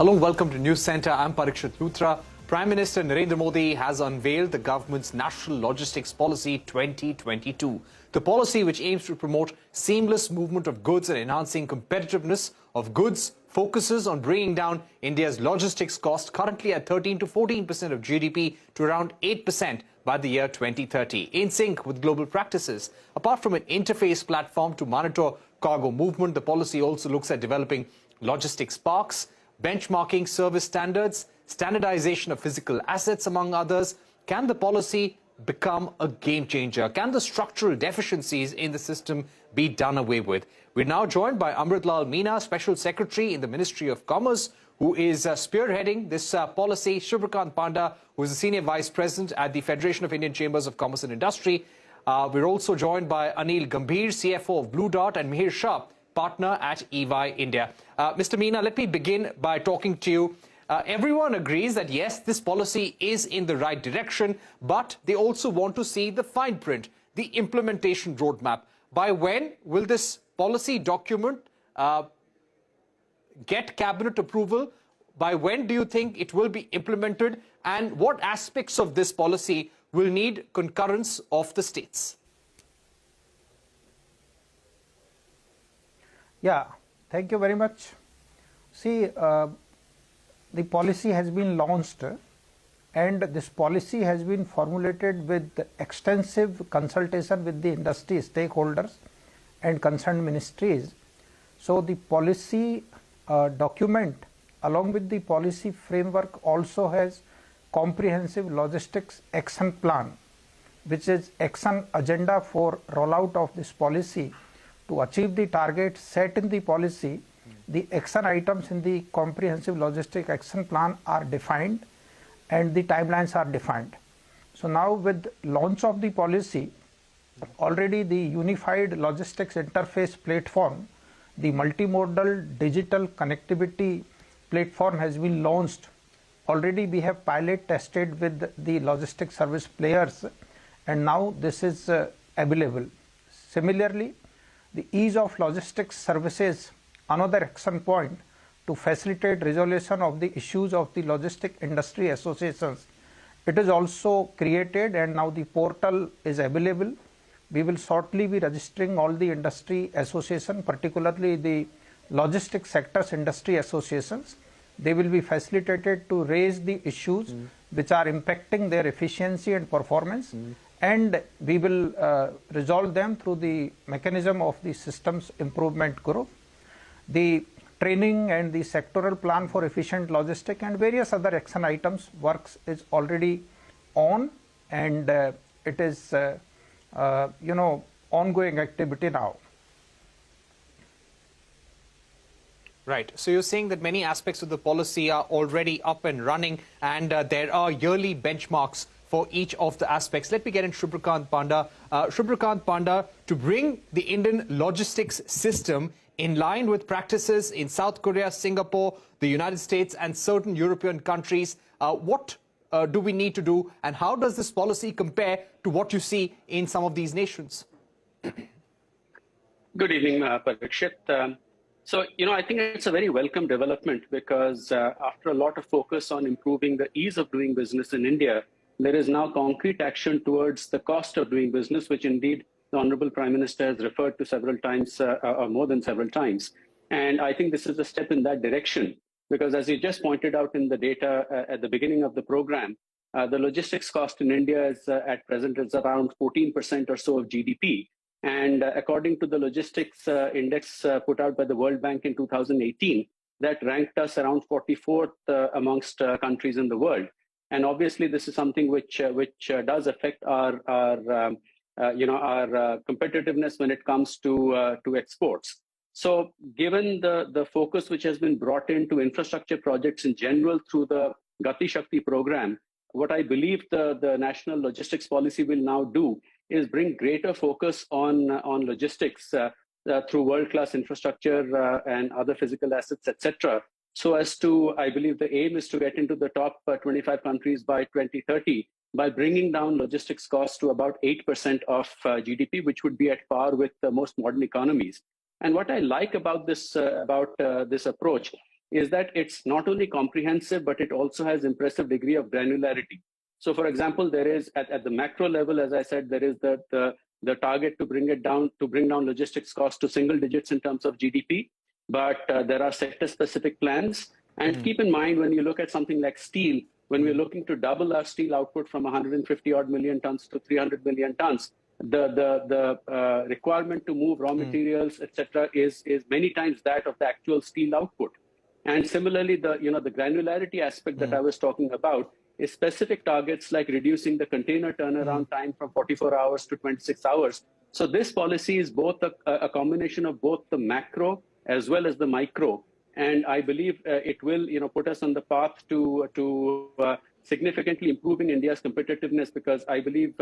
Hello, welcome to News Centre. I'm Parikshit Luthra. Prime Minister Narendra Modi has unveiled the government's National Logistics Policy 2022. The policy, which aims to promote seamless movement of goods and enhancing competitiveness of goods, focuses on bringing down India's logistics cost, currently at 13 to 14% of GDP, to around 8% by the year 2030, in sync with global practices. Apart from an interface platform to monitor cargo movement, the policy also looks at developing logistics parks, benchmarking service standards, standardization of physical assets, among others. Can the policy become a game changer? Can the structural deficiencies in the system be done away with? We're now joined by Amrit Lal Meena, Special Secretary in the Ministry of Commerce, who is spearheading this policy, Subhrakant Panda, who is the Senior Vice President at the Federation of Indian Chambers of Commerce and Industry. We're also joined by Aneel, Gambhir, CFO of Blue Dart, and Mihir, Shah, partner at EY India. Mr. Meena, let me begin by talking to you. Everyone agrees that yes, this policy is in the right direction, but they also want to see the fine print, the implementation roadmap. By when will this policy document get cabinet approval? By when do you think it will be implemented? And what aspects of this policy will need concurrence of the states? Yeah, thank you very much. See, the policy has been launched, and this policy has been formulated with extensive consultation with the industry stakeholders and concerned ministries. So the policy document along with the policy framework also has comprehensive logistics action plan, which is action agenda for rollout of this policy. To achieve the targets set in the policy, the action items in the comprehensive logistic action plan are defined and the timelines are defined. So now with launch of the policy, already the unified logistics interface platform, the multimodal digital connectivity platform has been launched. Already we have pilot tested with the logistics service players, and now this is available. Similarly, the ease of logistics services, another action point to facilitate resolution of the issues of the logistic industry associations. It is also created, and now the portal is available. We will shortly be registering all the industry associations, particularly the logistics sectors industry associations. They will be facilitated to raise the issues which are impacting their efficiency and performance. And we will resolve them through the mechanism of the systems improvement group. The training and the sectoral plan for efficient logistics and various other action items works is already on, and it is ongoing activity now. Right. So you're saying that many aspects of the policy are already up and running, and there are yearly benchmarks for each of the aspects. Let me get in Subhrakant Panda. Subhrakant Panda, to bring the Indian logistics system in line with practices in South Korea, Singapore, the United States, and certain European countries, what do we need to do, and how does this policy compare to what you see in some of these nations? Good evening, Parikshit. I think it's a very welcome development because after a lot of focus on improving the ease of doing business in India, there is now concrete action towards the cost of doing business, which indeed the Honorable Prime Minister has referred to several times, or more than several times. And I think this is a step in that direction, because as you just pointed out in the data at the beginning of the program, the logistics cost in India is at present is around 14% or so of GDP. And according to the logistics index put out by the World Bank in 2018, that ranked us around 44th amongst countries in the world. And obviously, this is something which does affect our competitiveness when it comes to exports. So, given the focus which has been brought into infrastructure projects in general through the Gati Shakti program, what I believe the national logistics policy will now do is bring greater focus on logistics through world-class infrastructure and other physical assets, etc. So as to, I believe the aim is to get into the top 25 countries by 2030 by bringing down logistics costs to about 8% of GDP, which would be at par with most modern economies. And what I like about this approach is that it's not only comprehensive, but it also has impressive degree of granularity. So, for example, there is at the macro level, as I said, there is the target to bring down logistics costs to single digits in terms of GDP. But there are sector-specific plans. And keep in mind, when you look at something like steel, when we're looking to double our steel output from 150 odd million tons to 300 million tons, the requirement to move raw materials, etc., is many times that of the actual steel output. And similarly, the granularity aspect that I was talking about is specific targets like reducing the container turnaround time from 44 hours to 26 hours. So this policy is both a combination of both the macro as well as the micro. And I believe it will put us on the path to significantly improving India's competitiveness, because I believe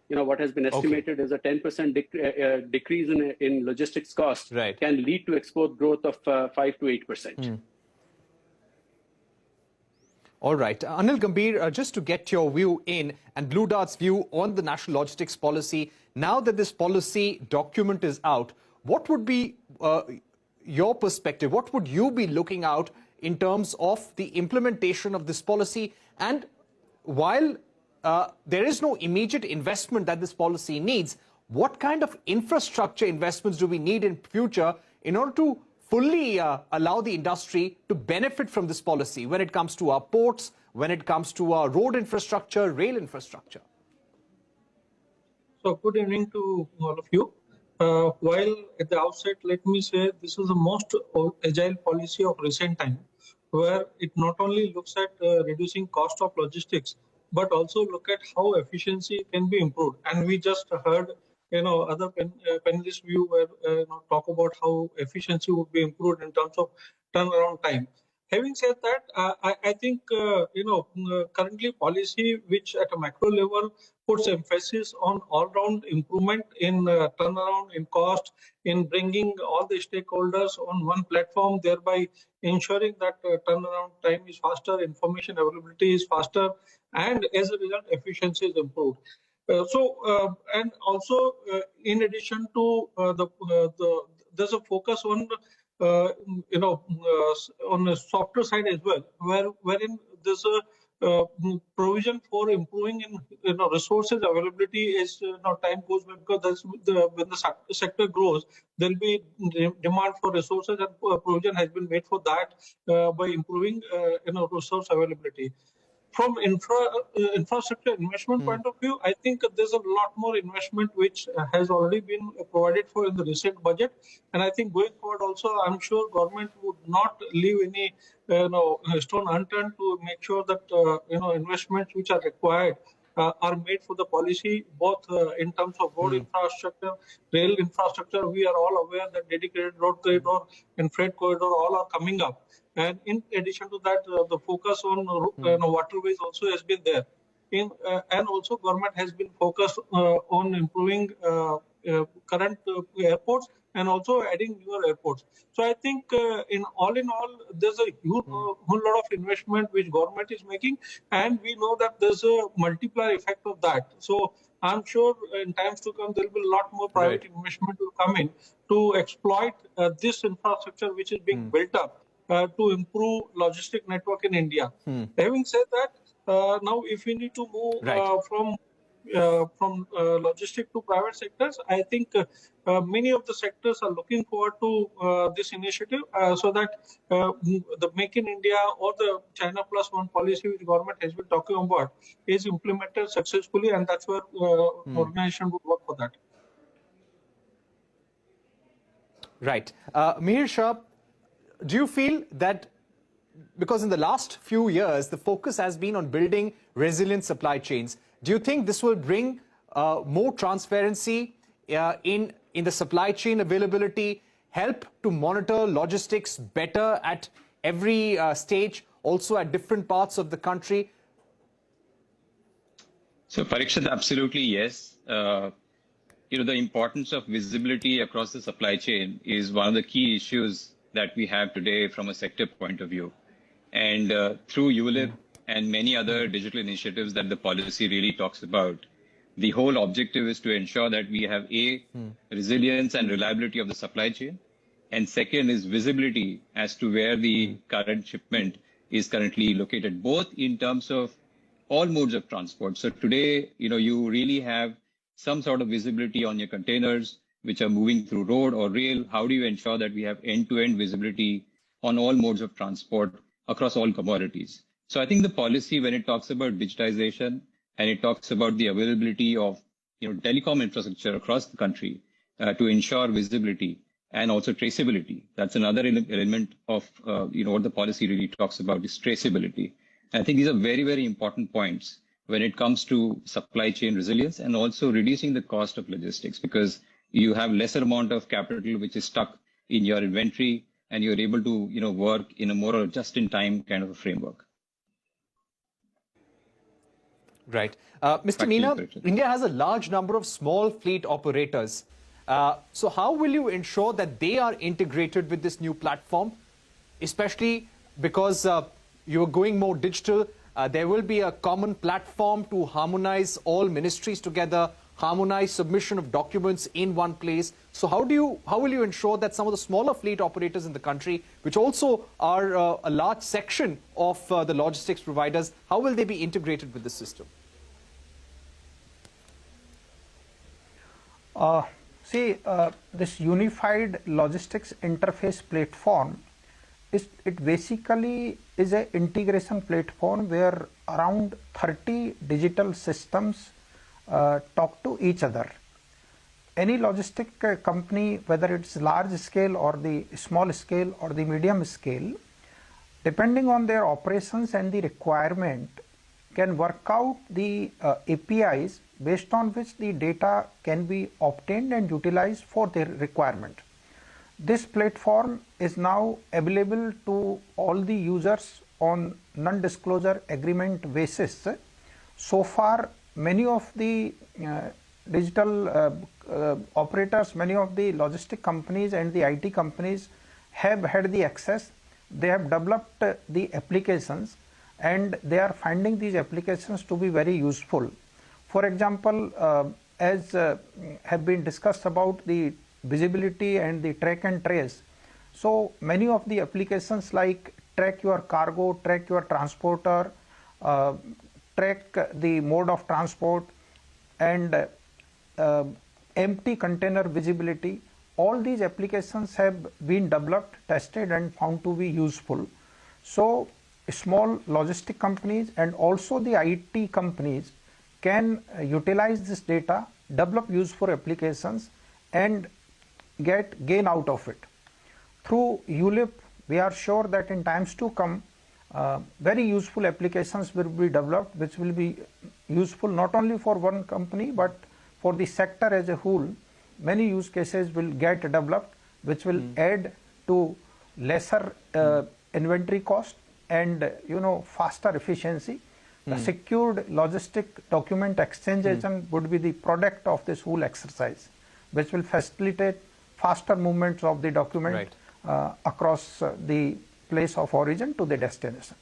what has been estimated is a 10% decrease in logistics costs can lead to export growth of 5 to 8%. All right. Aneel, Gambhir, just to get your view in and Blue Dart's view on the national logistics policy, now that this policy document is out, what would be your perspective? What would you be looking out in terms of the implementation of this policy? And while there is no immediate investment that this policy needs, what kind of infrastructure investments do we need in future in order to fully allow the industry to benefit from this policy when it comes to our ports, when it comes to our road infrastructure, rail infrastructure? So good evening to all of you. While at the outset, let me say this is the most agile policy of recent time, where it not only looks at reducing cost of logistics, but also look at how efficiency can be improved. And we just heard other panelists' view where talk about how efficiency would be improved in terms of turnaround time. Having said that, I think currently policy which at a macro level puts emphasis on all-round improvement in turnaround, in cost, in bringing all the stakeholders on one platform, thereby ensuring that turnaround time is faster, information availability is faster, and as a result, efficiency is improved. And also, in addition to there's a focus on on the software side as well, wherein there's a provision for improving in resources availability as time goes by, because when the sector grows, there'll be demand for resources, and provision has been made for that by improving resource availability. From infrastructure investment point of view, I think there's a lot more investment which has already been provided for in the recent budget, and I think going forward also, I'm sure government would not leave any stone unturned to make sure that investments which are required are made for the policy, both in terms of road infrastructure, rail infrastructure. We are all aware that dedicated road corridor and freight corridor all are coming up. And in addition to that, the focus on waterways also has been there. And also government has been focused on improving current airports and also adding newer airports. So I think in all, there's a whole lot of investment which government is making, and we know that there's a multiplier effect of that. So I'm sure in times to come, there will be a lot more private investment will come in to exploit this infrastructure which is being built up to improve logistic network in India. Having said that, now if we need to move from logistic to private sectors, I think many of the sectors are looking forward to this initiative so that the Make in India or the China Plus One policy which government has been talking about is implemented successfully, and that's where organization would work for that. Right. Mihir Shah, do you feel that, because in the last few years, the focus has been on building resilient supply chains, do you think this will bring more transparency in the supply chain availability, help to monitor logistics better at every stage, also at different parts of the country? So, Parikshit, absolutely yes. The importance of visibility across the supply chain is one of the key issues that we have today from a sector point of view. And through ULIP and many other digital initiatives that the policy really talks about, the whole objective is to ensure that we have resilience and reliability of the supply chain, And second is visibility as to where the current shipment is currently located, both in terms of all modes of transport. So today, you really have some sort of visibility on your containers, which are moving through road or rail. How do you ensure that we have end-to-end visibility on all modes of transport across all commodities? So I think the policy, when it talks about digitization and it talks about the availability of telecom infrastructure across the country to ensure visibility and also traceability, that's another element of what the policy really talks about is traceability. I think these are very, very important points when it comes to supply chain resilience and also reducing the cost of logistics, because you have lesser amount of capital which is stuck in your inventory and you're able to work in a more just-in-time kind of a framework. Right. Mr. Meena, India has a large number of small fleet operators. So how will you ensure that they are integrated with this new platform, especially because you're going more digital? There will be a common platform to harmonize all ministries together, harmonize submission of documents in one place. So how will you ensure that some of the smaller fleet operators in the country, which also are a large section of the logistics providers, how will they be integrated with the system? This unified logistics interface platform, it basically is an integration platform where around 30 digital systems talk to each other. Any logistic company, whether it's large scale or the small scale or the medium scale, depending on their operations and the requirement, can work out the APIs based on which the data can be obtained and utilized for their requirement. This platform is now available to all the users on non-disclosure agreement basis. So far, many of the digital operators, many of the logistic companies and the IT companies have had the access. They have developed the applications and they are finding these applications to be very useful. For example, as have been discussed about the visibility and the track and trace. So many of the applications like track your cargo, track your transporter, track the mode of transport, and empty container visibility, all these applications have been developed, tested and found to be useful. So small logistic companies and also the IT companies can utilize this data, develop useful applications and gain out of it. Through ULIP, we are sure that in times to come, very useful applications will be developed, which will be useful not only for one company, but for the sector as a whole. Many use cases will get developed, which will add to lesser inventory cost and faster efficiency. The secured logistic document exchange agent would be the product of this whole exercise, which will facilitate faster movements of the document across the place of origin to the destination.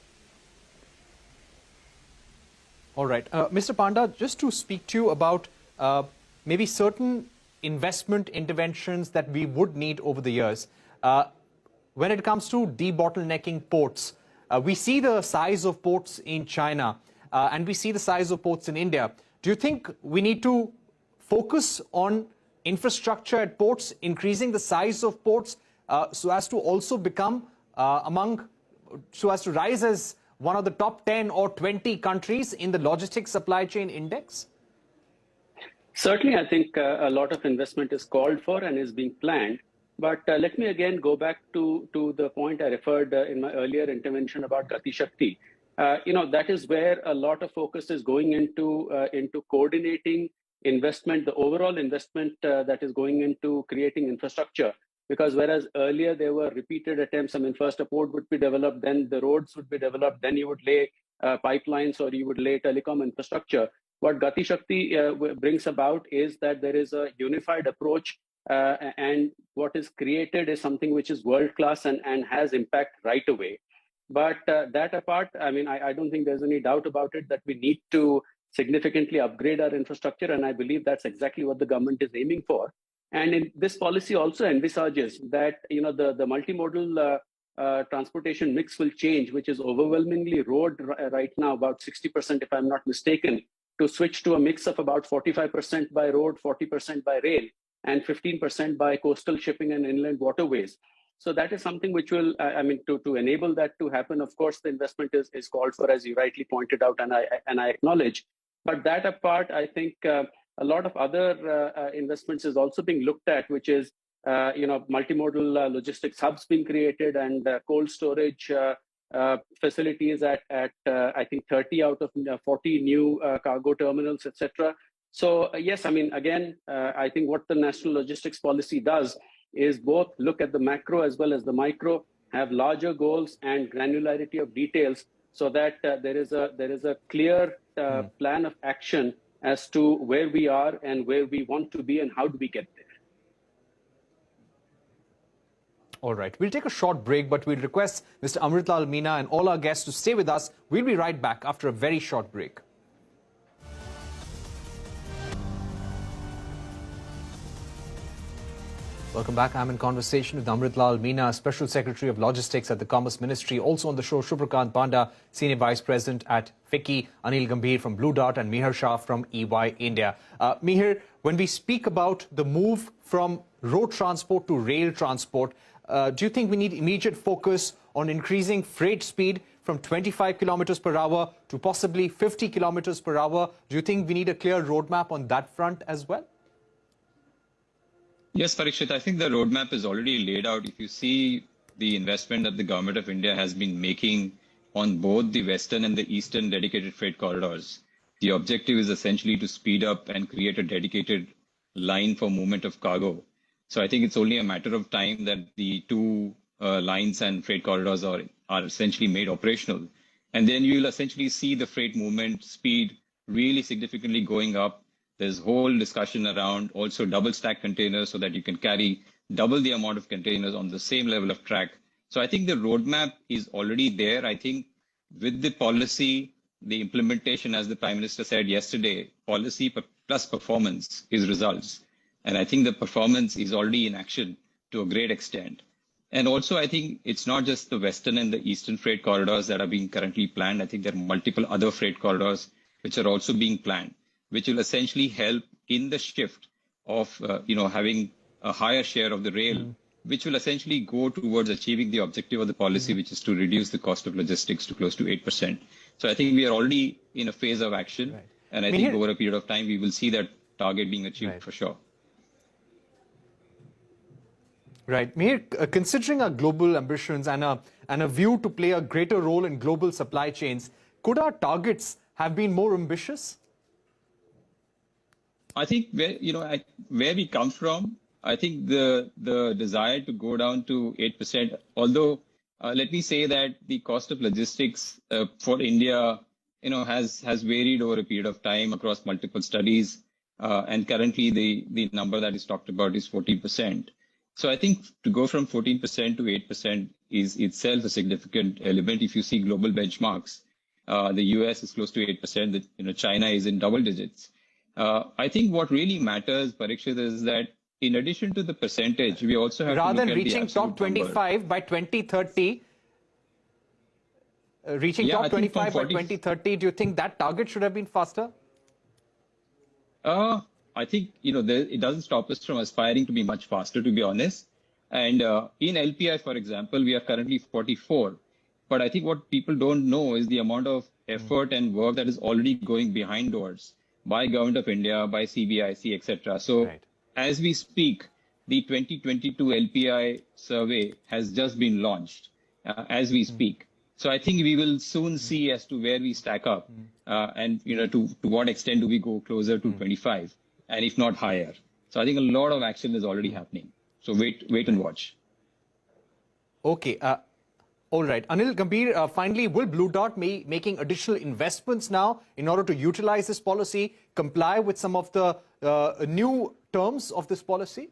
All right. Mr. Panda, just to speak to you about maybe certain investment interventions that we would need over the years. When it comes to debottlenecking ports, we see the size of ports in China and we see the size of ports in India. Do you think we need to focus on infrastructure at ports, increasing the size of ports so as to also become so as to rise as one of the top 10 or 20 countries in the logistics supply chain index? Certainly, I think a lot of investment is called for and is being planned. But let me again go back to the point I referred in my earlier intervention about Gati Shakti. That is where a lot of focus is going into coordinating investment, the overall investment that is going into creating infrastructure. Because whereas earlier there were repeated attempts, first a port would be developed, then the roads would be developed, then you would lay pipelines or you would lay telecom infrastructure. What Gati Shakti brings about is that there is a unified approach and what is created is something which is world-class and has impact right away. But that apart, I don't think there's any doubt about it that we need to significantly upgrade our infrastructure, and I believe that's exactly what the government is aiming for. And this policy also envisages that the multimodal transportation mix will change, which is overwhelmingly road right now, about 60%, if I'm not mistaken, to switch to a mix of about 45% by road, 40% by rail, and 15% by coastal shipping and inland waterways. So that is something which will, to enable that to happen, of course, the investment is called for, as you rightly pointed out, and I acknowledge. But that apart, I think a lot of other investments is also being looked at, which is multimodal logistics hubs being created and cold storage facilities at I think 30 out of 40 new cargo terminals, etc. So yes, again, I think what the national logistics policy does is both look at the macro as well as the micro, have larger goals and granularity of details, so that there is a clear plan of action as to where we are and where we want to be and how do we get there. All right, we'll take a short break, but we'll request Mr. Amrit Lal Meena and all our guests to stay with us. We'll be right back after a very short break. Welcome back. I'm in conversation with Amrit Lal Meena, Special Secretary of Logistics at the Commerce Ministry. Also on the show, Subhrakant, Panda, Senior Vice President at FICCI, Aneel, Gambhir from Blue Dart, and Mihir, Shah from EY India. Mihir, when we speak about the move from road transport to rail transport, do you think we need immediate focus on increasing freight speed from 25 kilometers per hour to possibly 50 kilometers per hour? Do you think we need a clear roadmap on that front as well? Yes, Parikshit, I think the roadmap is already laid out. If you see the investment that the government of India has been making on both the western and the eastern dedicated freight corridors, the objective is essentially to speed up and create a dedicated line for movement of cargo. So I think it's only a matter of time that the two lines and freight corridors are essentially made operational. And then you'll essentially see the freight movement speed really significantly going up. There's whole discussion around also double stack containers so that you can carry double the amount of containers on the same level of track. So I think the roadmap is already there. I think with the policy, the implementation, as the Prime Minister said yesterday, policy plus performance is results. And I think the performance is already in action to a great extent. And also, I think it's not just the western and the eastern freight corridors that are being currently planned. I think there are multiple other freight corridors which are also being planned, which will essentially help in the shift of having a higher share of the rail, which will essentially go towards achieving the objective of the policy, which is to reduce the cost of logistics to close to 8%. So I think we are already in a phase of action. Right. And I think over a period of time, we will see that target being achieved for sure. Right. Mihir, considering our global ambitions and a view to play a greater role in global supply chains, could our targets have been more ambitious? I think where we come from, I think the desire to go down to 8%, although let me say that the cost of logistics for India, has varied over a period of time across multiple studies. And currently the number that is talked about is 14%. So I think to go from 14% to 8% is itself a significant element. If you see global benchmarks, the US is close to 8%, China is in double digits. I think what really matters, Parikshit, is that in addition to the percentage, we also have rather to look than at reaching the top 25 number. By 2030, top 25 by 2030, do you think that target should have been faster? I think, it doesn't stop us from aspiring to be much faster, to be honest. And in LPI, for example, we are currently 44. But I think what people don't know is the amount of effort and work that is already going behind doors by Government of India, by CBIC, etc. So as we speak, the 2022 LPI survey has just been launched as we speak. So I think we will soon see as to where we stack up and, to what extent do we go closer to 25 and if not higher. So I think a lot of action is already happening. So wait and watch. Okay. All right. Aneel, Gambhir, finally, will Blue Dart making additional investments now in order to utilize this policy, comply with some of the new terms of this policy?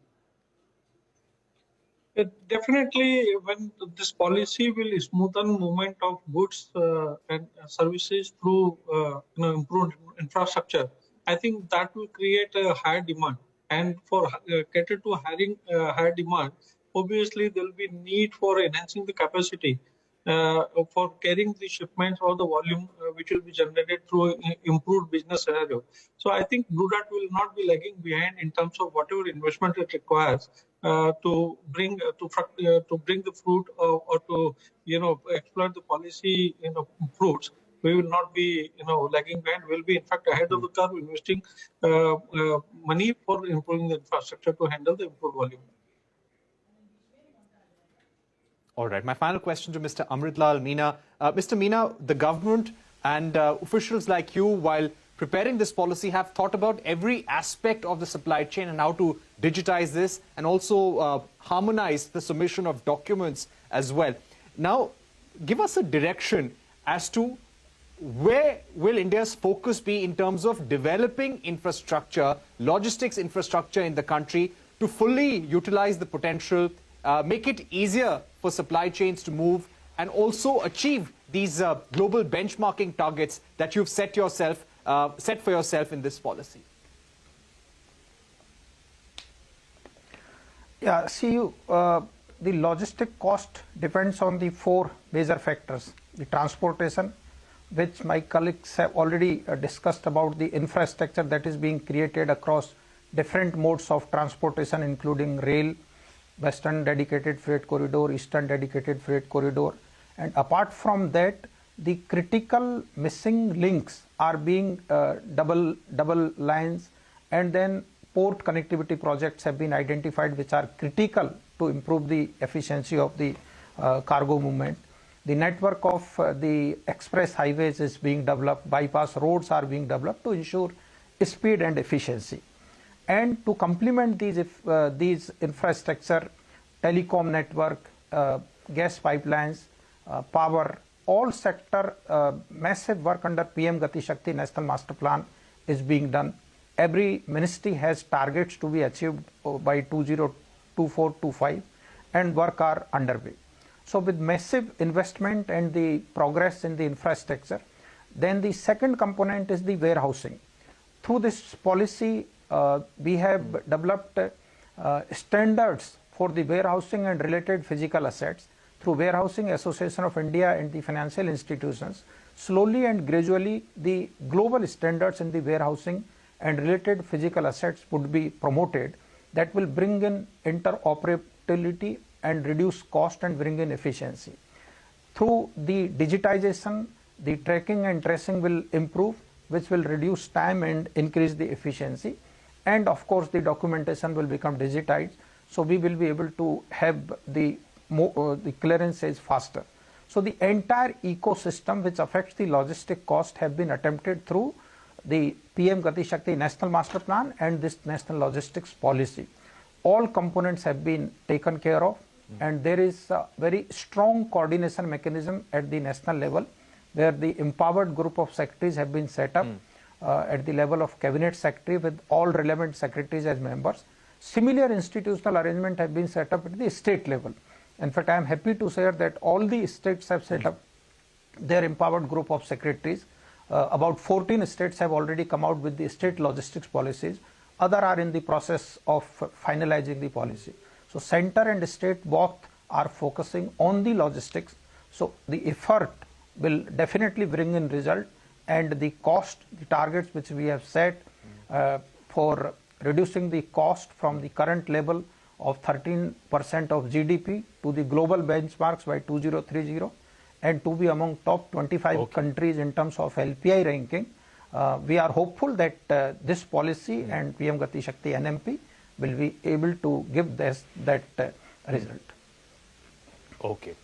Definitely, when this policy will smoothen movement of goods and services through improved infrastructure, I think that will create a higher demand. and for cater to higher demand, obviously there will be need for enhancing the capacity for carrying the shipments or the volume which will be generated through improved business scenario. So I think Blue Dart will not be lagging behind in terms of whatever investment it requires to bring the fruit or to exploit the policy fruits. We will not be lagging behind. We'll be in fact ahead of the curve, investing money for improving the infrastructure to handle the improved volume. All right. My final question to Mr. Amrit Lal Meena. Mr. Meena, the government and officials like you, while preparing this policy, have thought about every aspect of the supply chain and how to digitize this and also harmonize the submission of documents as well. Now, give us a direction as to where will India's focus be in terms of developing infrastructure, logistics infrastructure in the country to fully utilize the potential, make it easier for supply chains to move and also achieve these global benchmarking targets that you've set for yourself in this policy? Yeah, see, the logistic cost depends on the four major factors. The transportation, which my colleagues have already discussed about the infrastructure that is being created across different modes of transportation, including rail, Western dedicated freight corridor, Eastern dedicated freight corridor. And apart from that, the critical missing links are being double lines, and then port connectivity projects have been identified which are critical to improve the efficiency of the cargo movement. The network of the express highways is being developed, bypass roads are being developed to ensure speed and efficiency. And to complement these infrastructure, telecom network, gas pipelines, power, all sector, massive work under PM Gati Shakti National Master Plan is being done. Every ministry has targets to be achieved by 2024-25 and work are underway. So with massive investment and the progress in the infrastructure, then the second component is the warehousing. Through this policy, we have developed standards for the warehousing and related physical assets through Warehousing Association of India and the financial institutions. Slowly and gradually, the global standards in the warehousing and related physical assets would be promoted that will bring in interoperability and reduce cost and bring in efficiency. Through the digitization, the tracking and tracing will improve, which will reduce time and increase the efficiency. And of course, the documentation will become digitized, so we will be able to have the clearances faster. So the entire ecosystem which affects the logistic cost have been attempted through the PM Gati Shakti National Master Plan and this National Logistics Policy. All components have been taken care of, and there is a very strong coordination mechanism at the national level where the empowered group of secretaries have been set up at the level of cabinet secretary with all relevant secretaries as members. Similar institutional arrangement have been set up at the state level. In fact, I am happy to share that all the states have set up their empowered group of secretaries. About 14 states have already come out with the state logistics policies. Other are in the process of finalizing the policy. So center and state both are focusing on the logistics. So the effort will definitely bring in result, and the cost, the targets which we have set for reducing the cost from the current level of 13% of GDP to the global benchmarks by 2030 and to be among top 25 countries in terms of LPI ranking. We are hopeful that this policy and PM Gati Shakti NMP will be able to give that result. Okay.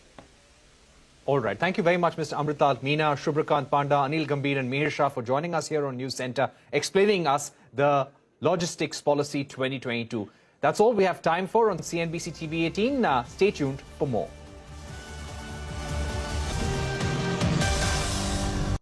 All right. Thank you very much, Mr. Amrit Lal Meena, Subhrakant, Panda, Aneel, Gambhir and Mihir Shah for joining us here on News Center, explaining us the Logistics Policy 2022. That's all we have time for on CNBC-TV18. Stay tuned for more.